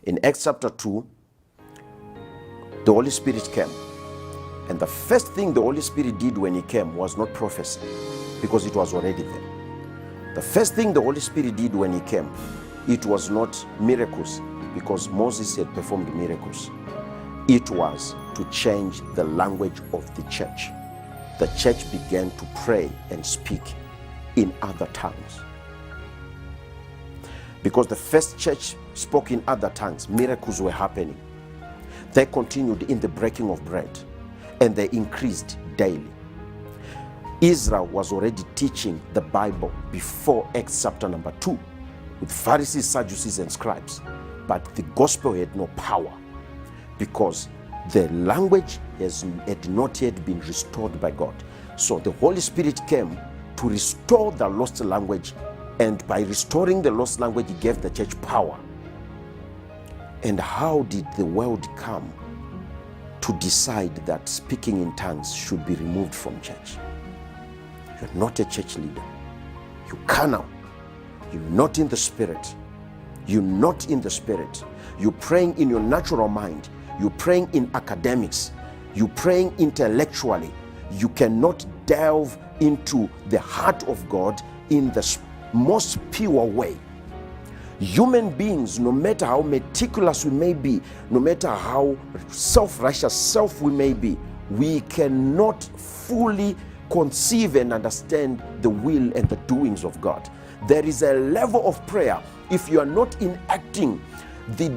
In Acts chapter 2, the Holy Spirit came. And the first thing the Holy Spirit did when he came was not prophecy, because it was already there. The first thing the Holy Spirit did when he came, it was not miracles, because Moses had performed miracles. It was to change the language of the church. The church began to pray and speak in other tongues. Because the first church spoke in other tongues, miracles were happening. They continued in the breaking of bread, and they increased daily. Israel was already teaching the Bible before Acts chapter number 2 with Pharisees, Sadducees, and scribes. But the gospel had no power because the language had not yet been restored by God. So the Holy Spirit came to restore the lost language, and by restoring the lost language, he gave the church power. And how did the world come to decide that speaking in tongues should be removed from church? You're not a church leader. You're carnal. You're not in the spirit. You're not in the spirit. You're praying in your natural mind. You're praying in academics. You're praying intellectually. You cannot delve into the heart of God in the most pure way. Human beings, no matter how meticulous we may be, no matter how self-righteous we may be, we cannot fully conceive and understand the will and the doings of God. There is a level of prayer. If you are not enacting the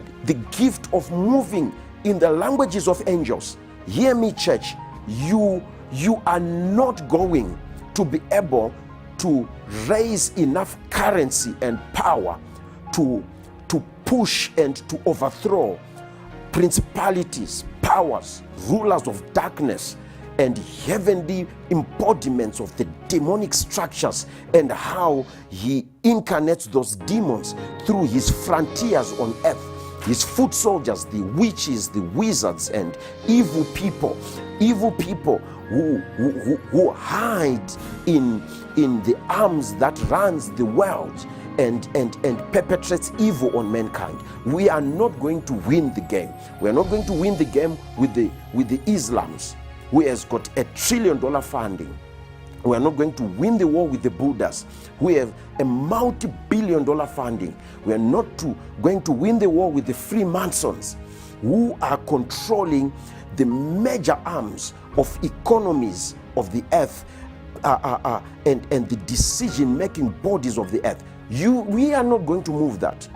gift of moving in the languages of angels, hear me, church, you are not going to be able to raise enough currency and power to push and to overthrow principalities, powers, rulers of darkness, and heavenly embodiments of the demonic structures, and how he incarnates those demons through his frontiers on earth, his foot soldiers, the witches, the wizards, and evil people who hide in the arms that runs the world and perpetrates evil on mankind. We are not going to win the game. We are not going to win the game with the Islams, who has got $1 trillion funding. We are not going to win the war with the Buddhas, who have a multi-billion-dollar funding. We are not going to win the war with the Freemasons, who are controlling the major arms of economies of the earth and the decision-making bodies of the earth. We are not going to move that.